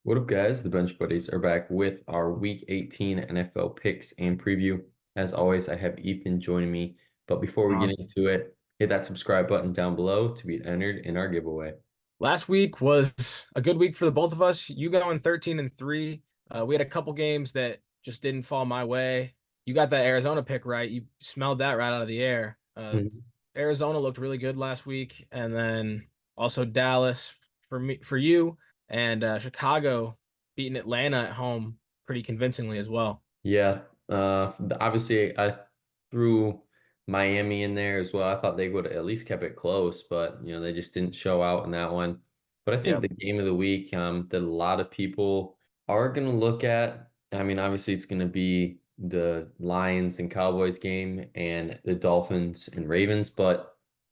What up, guys? The Bench Buddies are back with our Week 18 NFL picks and preview. As always, I have Ethan joining me. But before we get into it, hit that subscribe button down below to be entered in our giveaway. Last week was a good week for the both of us. You going 13-3. We had a couple games that just didn't fall my way. You got that Arizona pick right. You smelled that right out of the air. Mhm. Arizona looked really good last week, and then also Dallas for you, and Chicago beating Atlanta at home pretty convincingly as well. Yeah, obviously, I threw Miami in there as well. I thought they would have at least kept it close, but they just didn't show out in that one. But I think Yep. the game of the week that a lot of people are going to look at. I mean, obviously, it's going to be the Lions and Cowboys game and the Dolphins and Ravens, but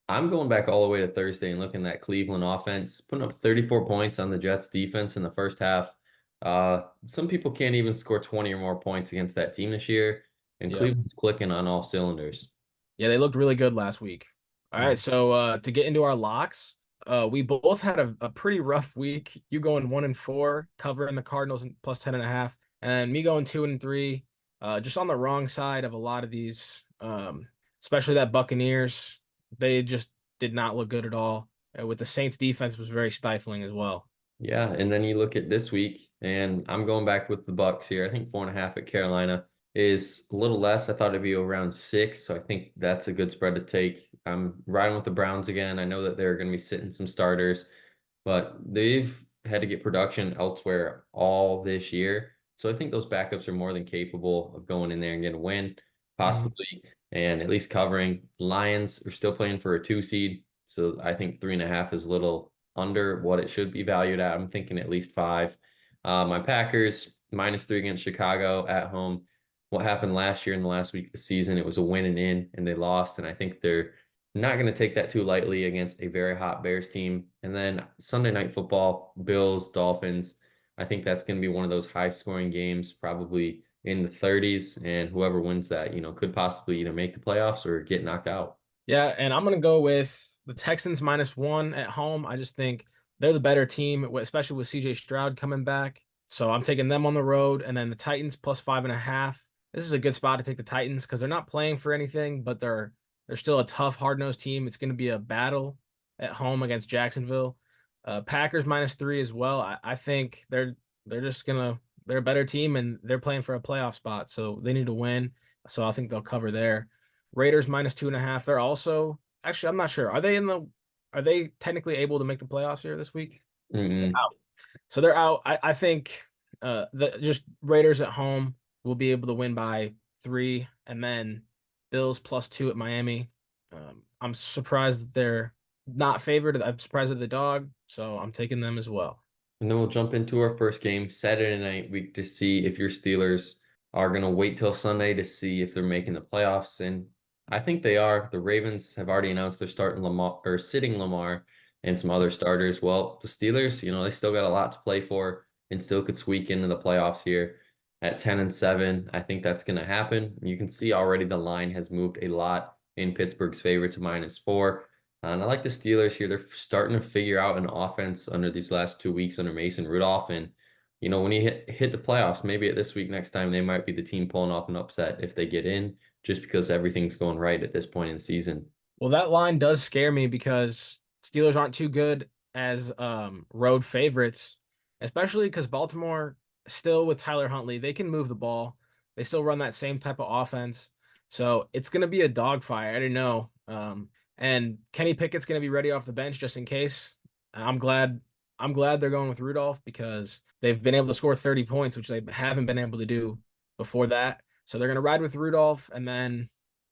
I'm going back all the way to Thursday and looking at that Cleveland offense, putting up 34 points on the Jets defense in the first half. Some people can't even score 20 or more points against that team this year, and Yep. Cleveland's clicking on all cylinders. Yeah, they looked really good last week. All right, so to get into our locks, we both had a pretty rough week. You going 1-4, covering the Cardinals and plus 10.5, and me going 2-3, just on the wrong side of a lot of these, especially that Buccaneers. They just did not look good at all. With the Saints defense was very stifling as well. Yeah, and then you look at this week, and I'm going back with the Bucks here. I think 4.5 at Carolina is a little less. I thought it'd be around 6, so I think that's a good spread to take. I'm riding with the Browns again. I know that they're going to be sitting some starters, but they've had to get production elsewhere all this year. So I think those backups are more than capable of going in there and getting a win, Mhm. possibly, and at least covering. Lions are still playing for a 2 seed, so I think 3.5 is a little under what it should be valued at. I'm thinking at least 5. My Packers -3 against Chicago at home. What happened last year in the last week of the season? It was a win and in, and they lost. And I think they're not going to take that too lightly against a very hot Bears team. And then Sunday Night Football, Bills, Dolphins. I think that's going to be one of those high scoring games, probably in the 30s. And whoever wins that, could possibly either make the playoffs or get knocked out. Yeah, and I'm gonna go with the Texans -1 at home. I just think they're the better team, especially with CJ Stroud coming back. So I'm taking them on the road, and then the Titans plus 5.5. This is a good spot to take the Titans because they're not playing for anything, but they're still a tough, hard-nosed team. It's going to be a battle at home against Jacksonville. Packers -3 as well. I think they're just gonna they're a better team and they're playing for a playoff spot, so they need to win. So I think they'll cover there. Raiders -2.5. They're also actually I'm not sure. Are they technically able to make the playoffs here this week? They're Mm-mm. out. So they're out. I think the just Raiders at home will be able to win by 3, and then Bills +2 at Miami. I'm surprised that they're not favored. I'm surprised at the dog, so I'm taking them as well. And then we'll jump into our first game, Saturday night week, to see if your Steelers are going to wait till Sunday to see if they're making the playoffs. And I think they are. The Ravens have already announced they're starting Lamar or sitting Lamar and some other starters. Well, the Steelers, they still got a lot to play for and still could squeak into the playoffs here at 10-7. I think that's going to happen. You can see already the line has moved a lot in Pittsburgh's favor to -4. And I like the Steelers here. They're starting to figure out an offense under these last 2 weeks under Mason Rudolph. And, when you hit the playoffs, maybe at this week next time, they might be the team pulling off an upset if they get in, just because everything's going right at this point in the season. Well, that line does scare me because Steelers aren't too good as road favorites, especially because Baltimore still with Tyler Huntley, they can move the ball. They still run that same type of offense. So it's going to be a dogfight. I don't know. And Kenny Pickett's going to be ready off the bench just in case. I'm glad. I'm glad they're going with Rudolph because they've been able to score 30 points, which they haven't been able to do before that. So they're going to ride with Rudolph, and then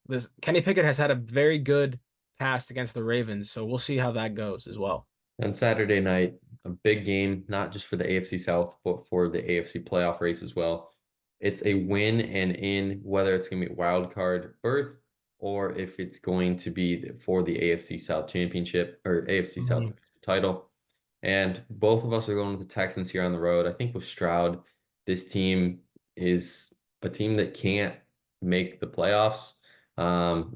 this Kenny Pickett has had a very good past against the Ravens, so we'll see how that goes as well. And Saturday night, a big game, not just for the AFC South, but for the AFC playoff race as well. It's a win and in, whether it's going to be wild card berth or if it's going to be for the AFC South championship or AFC South Mhm. title. And both of us are going with the Texans here on the road. I think with Stroud, this team is a team that can't make the playoffs.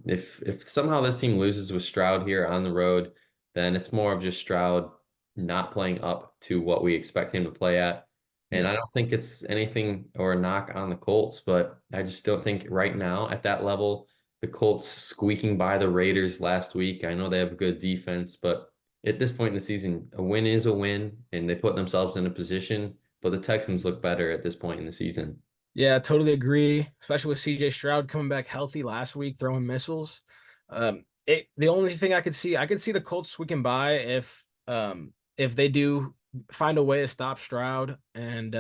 If somehow this team loses with Stroud here on the road, then it's more of just Stroud not playing up to what we expect him to play at. And Yeah. I don't think it's anything or a knock on the Colts, but I just don't think right now at that level, the Colts squeaking by the Raiders last week. I know they have a good defense, but at this point in the season, a win is a win, and they put themselves in a position. But the Texans look better at this point in the season. Yeah, totally agree. Especially with CJ Stroud coming back healthy last week, throwing missiles. The only thing I could see the Colts squeaking by if they do find a way to stop Stroud, and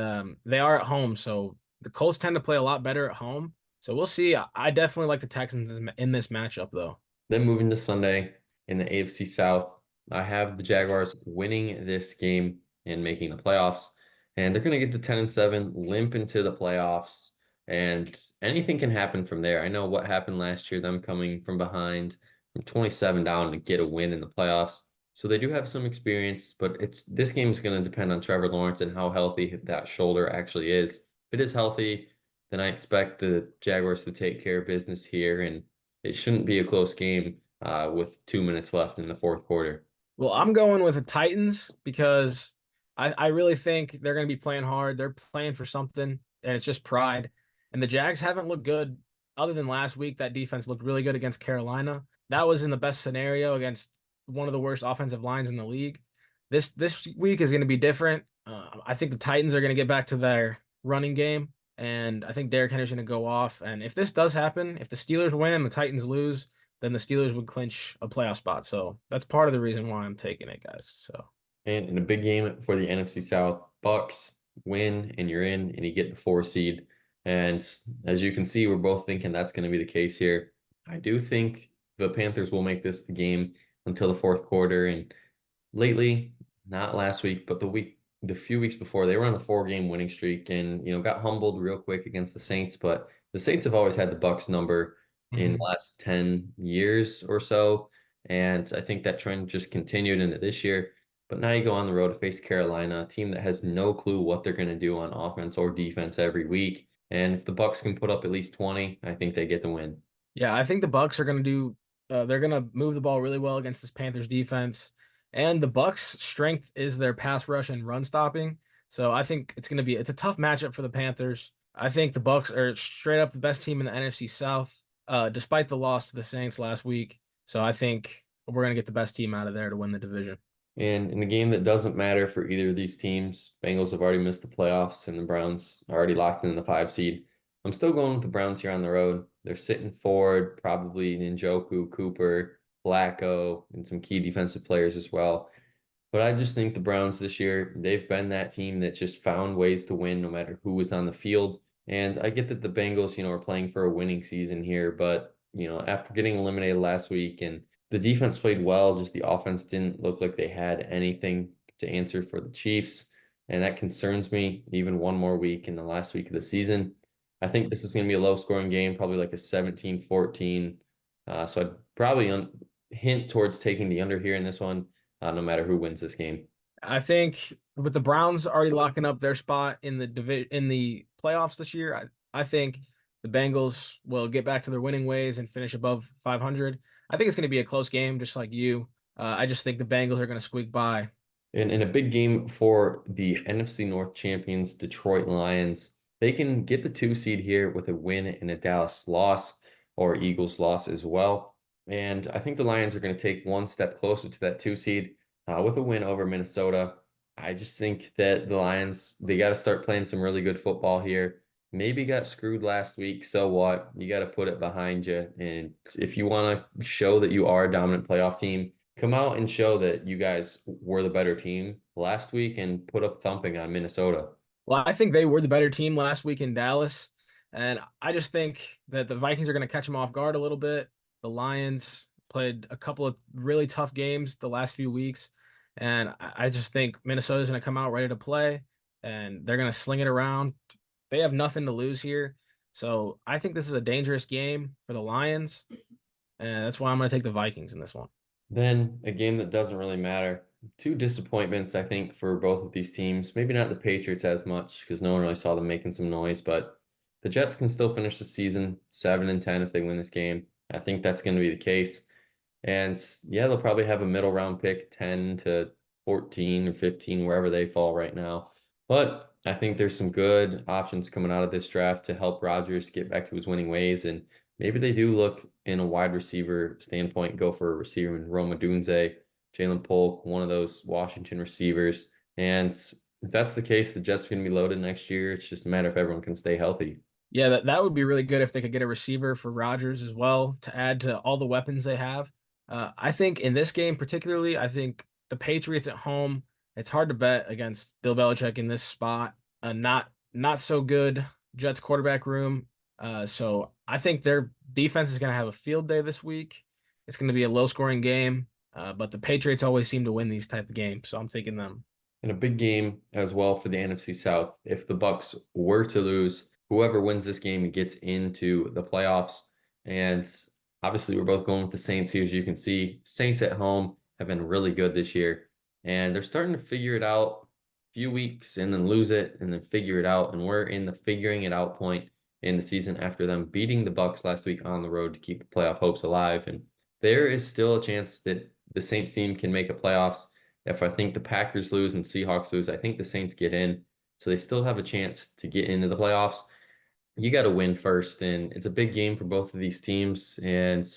they are at home, so the Colts tend to play a lot better at home. So we'll see. I definitely like the Texans in this matchup, though. Then moving to Sunday in the AFC South, I have the Jaguars winning this game and making the playoffs. And they're going to get to 10 and 7, limp into the playoffs, and anything can happen from there. I know what happened last year, them coming from behind from 27 down to get a win in the playoffs. So they do have some experience, but it's this game is going to depend on Trevor Lawrence and how healthy that shoulder actually is. If it is healthy, then I expect the Jaguars to take care of business here, and it shouldn't be a close game with 2 minutes left in the fourth quarter. Well, I'm going with the Titans because I really think they're going to be playing hard. They're playing for something, and it's just pride. And the Jags haven't looked good other than last week. That defense looked really good against Carolina. That was in the best scenario against one of the worst offensive lines in the league. This week is going to be different. I think the Titans are going to get back to their running game, and I think Derrick Henry's going to go off. And if this does happen, if the Steelers win and the Titans lose, then the Steelers would clinch a playoff spot. So that's part of the reason why I'm taking it, guys. So And in a big game for the NFC South, Bucks win and you're in and you get the 4 seed. And as you can see, we're both thinking that's going to be the case here. I do think the Panthers will make this the game until the fourth quarter. And lately, not last week, but the few weeks before, they were on a 4 game winning streak and got humbled real quick against the Saints. But the Saints have always had the Bucks number in the Mhm. last 10 years or so. And I think that trend just continued into this year. But now you go on the road to face Carolina, a team that has no clue what they're going to do on offense or defense every week. And if the Bucks can put up at least 20, I think they get the win. Yeah, I think the Bucks are going to do. They're going to move the ball really well against this Panthers defense, and the Bucks' strength is their pass rush and run stopping. So I think it's a tough matchup for the Panthers. I think the Bucks are straight up the best team in the NFC South, despite the loss to the Saints last week. So I think we're going to get the best team out of there to win the division. And in a game that doesn't matter for either of these teams, Bengals have already missed the playoffs and the Browns are already locked in the 5 seed. I'm still going with the Browns here on the road. They're sitting forward, probably Njoku, Cooper, Flacco, and some key defensive players as well. But I just think the Browns this year, they've been that team that just found ways to win no matter who was on the field. And I get that the Bengals, are playing for a winning season here, but, after getting eliminated last week and the defense played well, just the offense didn't look like they had anything to answer for the Chiefs. And that concerns me even one more week in the last week of the season. I think this is going to be a low scoring game, probably like a 17-14. So I'd probably hint towards taking the under here in this one no matter who wins this game. I think with the Browns already locking up their spot in the playoffs this year, I think the Bengals will get back to their winning ways and finish above 500. I think it's going to be a close game, just like you. I just think the Bengals are going to squeak by. And in a big game for the NFC North champions, Detroit Lions, they can get the 2 seed here with a win and a Dallas loss or Eagles loss as well. And I think the Lions are going to take one step closer to that 2 seed with a win over Minnesota. I just think that the Lions, they got to start playing some really good football here. Maybe got screwed last week. So what? You got to put it behind you. And if you want to show that you are a dominant playoff team, come out and show that you guys were the better team last week and put up thumping on Minnesota. Well, I think they were the better team last week in Dallas, and I just think that the Vikings are going to catch them off guard a little bit. The Lions played a couple of really tough games the last few weeks, and I just think Minnesota's going to come out ready to play, and they're going to sling it around. They have nothing to lose here, so I think this is a dangerous game for the Lions, and that's why I'm going to take the Vikings in this one. Then a game that doesn't really matter. Two disappointments, I think, for both of these teams. Maybe not the Patriots as much because no one really saw them making some noise, but the Jets can still finish the season 7 and 10 if they win this game. I think that's going to be the case. And yeah, they'll probably have a middle round pick, 10 to 14 or 15, wherever they fall right now. But I think there's some good options coming out of this draft to help Rodgers get back to his winning ways. And maybe they do look in a wide receiver standpoint, go for a receiver in Roma Dunze, Jalen Polk, one of those Washington receivers. And if that's the case, the Jets are going to be loaded next year. It's just a matter if everyone can stay healthy. Yeah, that would be really good if they could get a receiver for Rodgers as well to add to all the weapons they have. I think in this game particularly, I think the Patriots at home, it's hard to bet against Bill Belichick in this spot. Not so good Jets quarterback room. So I think their defense is going to have a field day this week. It's going to be a low scoring game, but the Patriots always seem to win these type of games, so I'm taking them. And a big game as well for the NFC South. If the Bucks were to lose, whoever wins this game gets into the playoffs. And obviously, we're both going with the Saints here, as you can see. Saints at home have been really good this year, and they're starting to figure it out a few weeks and then lose it and then figure it out. And we're in the figuring it out point in the season after them beating the Bucks last week on the road to keep the playoff hopes alive. And there is still a chance that the Saints team can make a playoffs. If I think the Packers lose and Seahawks lose, I think the Saints get in. So they still have a chance to get into the playoffs. You got to win first, and it's a big game for both of these teams. And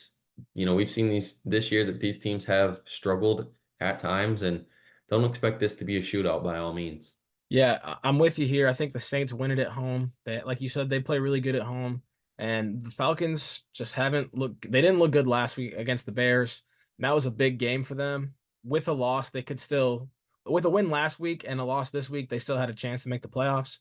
we've seen these this year that these teams have struggled at times, and don't expect this to be a shootout by all means. Yeah, I'm with you here. I think the Saints win it at home. They, like you said, they play really good at home. And the Falcons just haven't looked, they didn't look good last week against the Bears. And that was a big game for them. With a loss, they could still, with a win last week and a loss this week, they still had a chance to make the playoffs.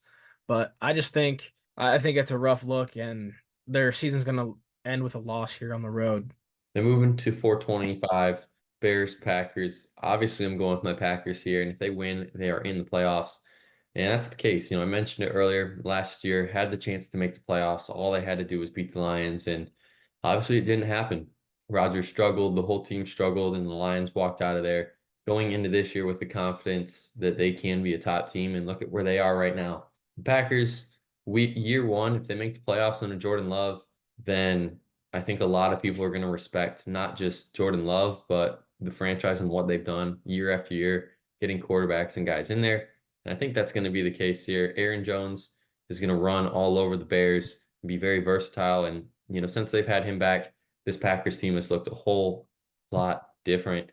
But I think it's a rough look, and their season's going to end with a loss here on the road. They're moving to 425, Bears, Packers. Obviously, I'm going with my Packers here, and if they win, they are in the playoffs. And that's the case. I mentioned it earlier. Last year, had the chance to make the playoffs. All they had to do was beat the Lions, and obviously, it didn't happen. Rodgers struggled, the whole team struggled, and the Lions walked out of there going into this year with the confidence that they can be a top team. And look at where they are right now. The Packers, year one, if they make the playoffs under Jordan Love, then I think a lot of people are going to respect not just Jordan Love, but the franchise and what they've done year after year, getting quarterbacks and guys in there. And I think that's going to be the case here. Aaron Jones is going to run all over the Bears, be very versatile. And, since they've had him back, this Packers team has looked a whole lot different.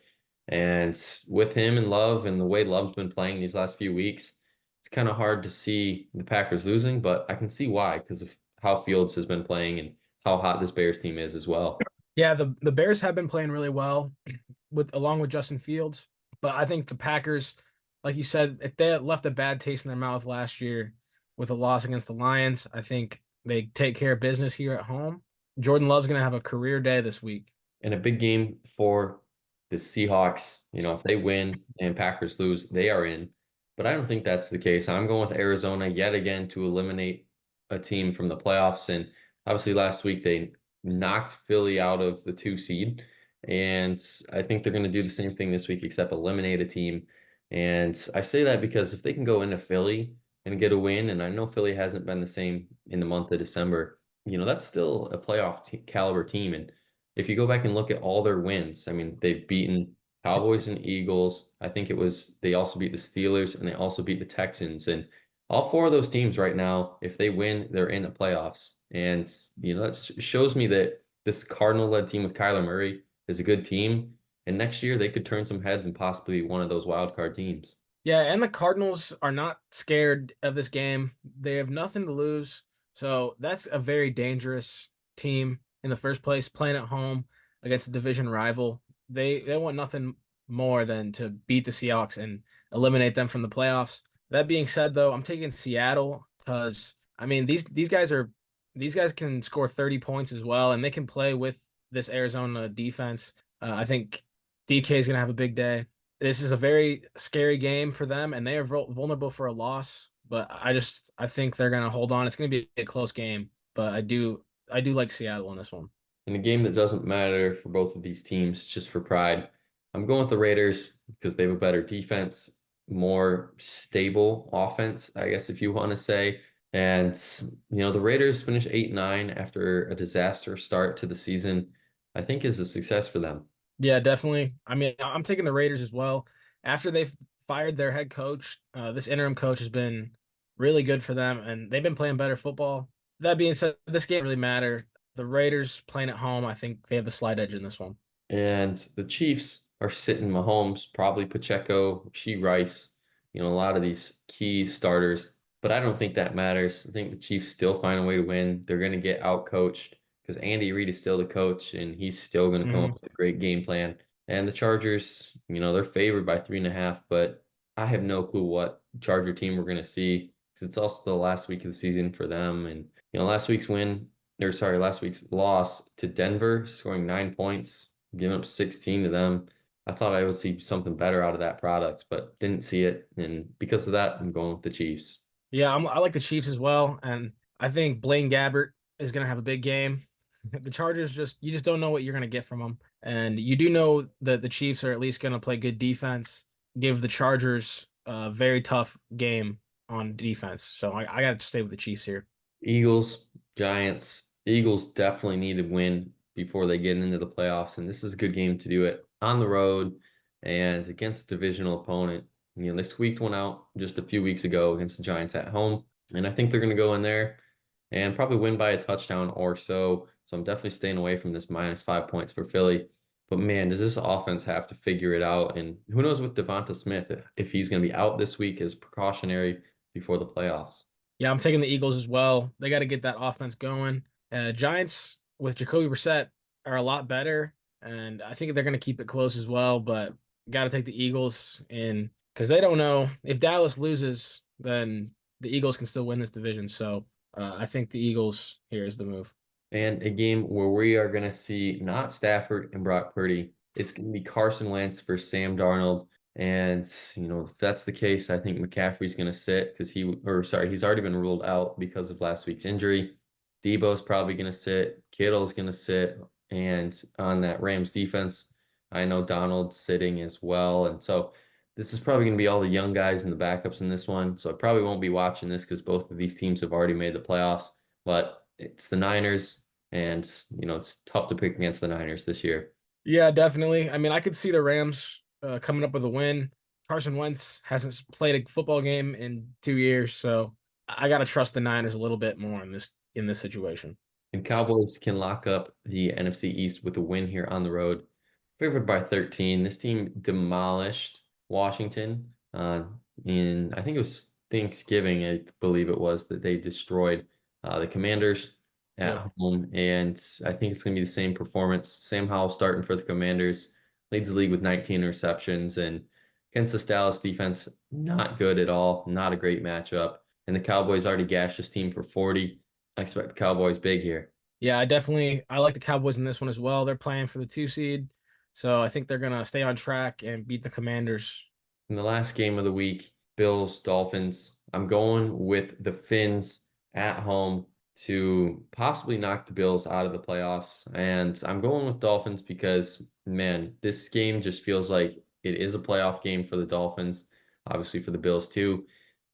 And with him and Love and the way Love's been playing these last few weeks, it's kind of hard to see the Packers losing, but I can see why because of how Fields has been playing and how hot this Bears team is as well. Yeah, the Bears have been playing really well with along with Justin Fields, but I think the Packers, like you said, if they left a bad taste in their mouth last year with a loss against the Lions, I think they take care of business here at home. Jordan Love's going to have a career day this week. And a big game for the Seahawks. If they win and Packers lose, they are in. But I don't think that's the case. I'm going with Arizona yet again to eliminate a team from the playoffs. And obviously last week they knocked Philly out of the 2 seed. And I think they're going to do the same thing this week, except eliminate a team. And I say that because if they can go into Philly and get a win, and I know Philly hasn't been the same in the month of December, that's still a playoff caliber team. And if you go back and look at all their wins, I mean, they've beaten Cowboys and Eagles. I think they also beat the Steelers and they also beat the Texans. And all four of those teams right now, if they win, they're in the playoffs. And, that shows me that this Cardinal-led team with Kyler Murray is a good team. And next year they could turn some heads and possibly be one of those wild card teams. Yeah, and the Cardinals are not scared of this game. They have nothing to lose. So that's a very dangerous team in the first place, playing at home against a division rival. They want nothing more than to beat the Seahawks and eliminate them from the playoffs. That being said, though, I'm taking Seattle because I mean these guys can score 30 points as well, and they can play with this Arizona defense. I think DK is going to have a big day. This is a very scary game for them, and they are vulnerable for a loss. But I think they're going to hold on. It's going to be a close game, but I do like Seattle in this one. In a game that doesn't matter for both of these teams, just for pride, I'm going with the Raiders because they have a better defense, more stable offense, I guess if you want to say. And the Raiders finished 8-9 after a disaster start to the season. I think is a success for them. Yeah, definitely. I mean, I'm taking the Raiders as well. After they've fired their head coach, this interim coach has been really good for them, and they've been playing better football. That being said, this game really matter. The Raiders playing at home, I think they have the slight edge in this one. And the Chiefs are sitting Mahomes, probably Pacheco, Rice, a lot of these key starters. But I don't think that matters. I think the Chiefs still find a way to win. They're going to get outcoached because Andy Reid is still the coach and he's still going to come up Mhm. with a great game plan. And the Chargers, they're favored by 3.5, but I have no clue what Charger team we're going to see because it's also the last week of the season for them. And, last week's loss to Denver, scoring 9 points, giving up 16 to them. I thought I would see something better out of that product, but didn't see it. And because of that, I'm going with the Chiefs. Yeah, I like the Chiefs as well, and I think Blaine Gabbert is going to have a big game. The Chargers just you just don't know what you're going to get from them, and you do know that the Chiefs are at least going to play good defense, give the Chargers a very tough game on defense. So I got to stay with the Chiefs here. Eagles, Giants. Eagles definitely need to win before they get into the playoffs, and this is a good game to do it on the road and against a divisional opponent. They squeaked one out just a few weeks ago against the Giants at home, and I think they're going to go in there and probably win by a touchdown or so. So I'm definitely staying away from this -5 points for Philly. But man, does this offense have to figure it out? And who knows with Devonta Smith if he's going to be out this week as precautionary before the playoffs. Yeah, I'm taking the Eagles as well. They got to get that offense going. Giants with Jacoby Brissett are a lot better, and I think they're going to keep it close as well. But got to take the Eagles in because they don't know if Dallas loses, then the Eagles can still win this division. So I think the Eagles here is the move. And a game where we are going to see not Stafford and Brock Purdy. It's going to be Carson Wentz for Sam Darnold. And, if that's the case, I think McCaffrey's going to sit because he's already been ruled out because of last week's injury. Debo's probably going to sit. Kittle's going to sit. And on that Rams defense, I know Donald's sitting as well. And so this is probably going to be all the young guys and the backups in this one. So I probably won't be watching this because both of these teams have already made the playoffs. But it's the Niners. And, it's tough to pick against the Niners this year. Yeah, definitely. I mean, I could see the Rams coming up with a win. Carson Wentz hasn't played a football game in 2 years, so I got to trust the Niners a little bit more in this situation. And Cowboys can lock up the NFC East with a win here on the road. Favored by 13. This team demolished Washington in, I think it was Thanksgiving, I believe it was, that they destroyed the Commanders Yep. at home. And I think it's going to be the same performance. Sam Howell starting for the Commanders, leads the league with 19 receptions. And against the Dallas defense, not good at all. Not a great matchup. And the Cowboys already gashed this team for 40. I expect the Cowboys big here. Yeah, I like the Cowboys in this one as well. They're playing for the 2 seed, so I think they're gonna stay on track and beat the Commanders. In the last game of the week, Bills, Dolphins. I'm going with the Finns at home to possibly knock the Bills out of the playoffs. And I'm going with Dolphins because, man, this game just feels like it is a playoff game for the Dolphins, obviously for the Bills too.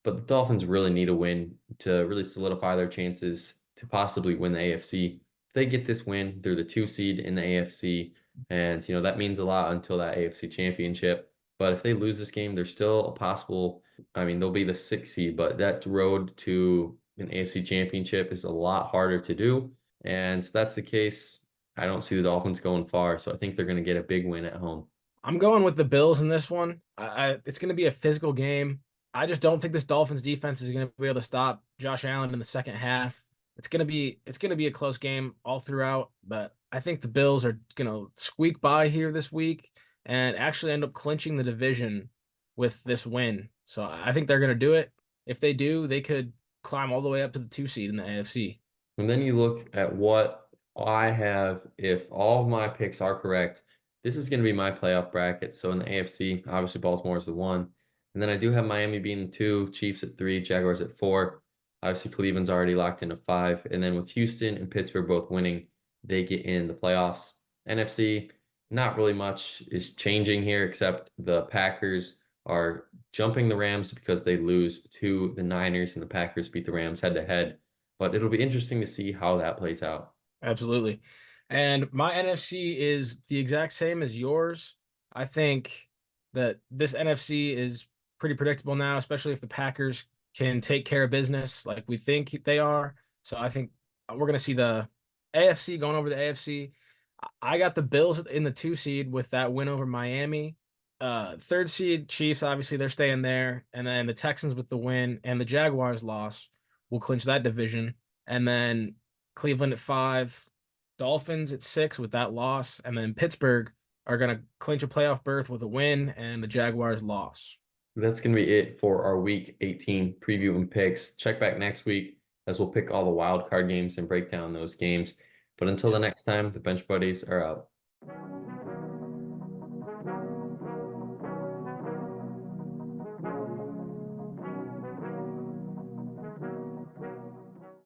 But the Dolphins really need a win to really solidify their chances to possibly win the AFC. If they get this win, they're the 2 seed in the AFC. And, that means a lot until that AFC championship. But if they lose this game, they're still a possible. I mean, they'll be the 6 seed, but that road to an AFC championship is a lot harder to do. And if that's the case, I don't see the Dolphins going far. So I think they're going to get a big win at home. I'm going with the Bills in this one. It's going to be a physical game. I just don't think this Dolphins defense is going to be able to stop Josh Allen in the second half. It's going to be a close game all throughout, but I think the Bills are going to squeak by here this week and actually end up clinching the division with this win. So I think they're going to do it. If they do, they could climb all the way up to the 2 seed in the AFC. And then you look at what I have. If all of my picks are correct, this is going to be my playoff bracket. So in the AFC, obviously Baltimore is the 1. And then I do have Miami being the 2, Chiefs at 3, Jaguars at 4. Obviously Cleveland's already locked into 5. And then with Houston and Pittsburgh both winning, they get in the playoffs. NFC, not really much is changing here except the Packers are jumping the Rams because they lose to the Niners and the Packers beat the Rams head to head. But it'll be interesting to see how that plays out. Absolutely. And my NFC is the exact same as yours. I think that this NFC is pretty predictable now, especially if the Packers can take care of business like we think they are. So I think we're going to see the AFC going over the AFC. I got the Bills in the 2 seed with that win over Miami. Third seed Chiefs, obviously they're staying there, and then the Texans with the win and the Jaguars loss will clinch that division, and then Cleveland at 5, Dolphins at 6 with that loss, and then Pittsburgh are gonna clinch a playoff berth with a win and the Jaguars loss. That's going to be it for our week 18 preview and picks. Check back next week as we'll pick all the wild card games and break down those games. But until the next time, the Bench Buddies are out.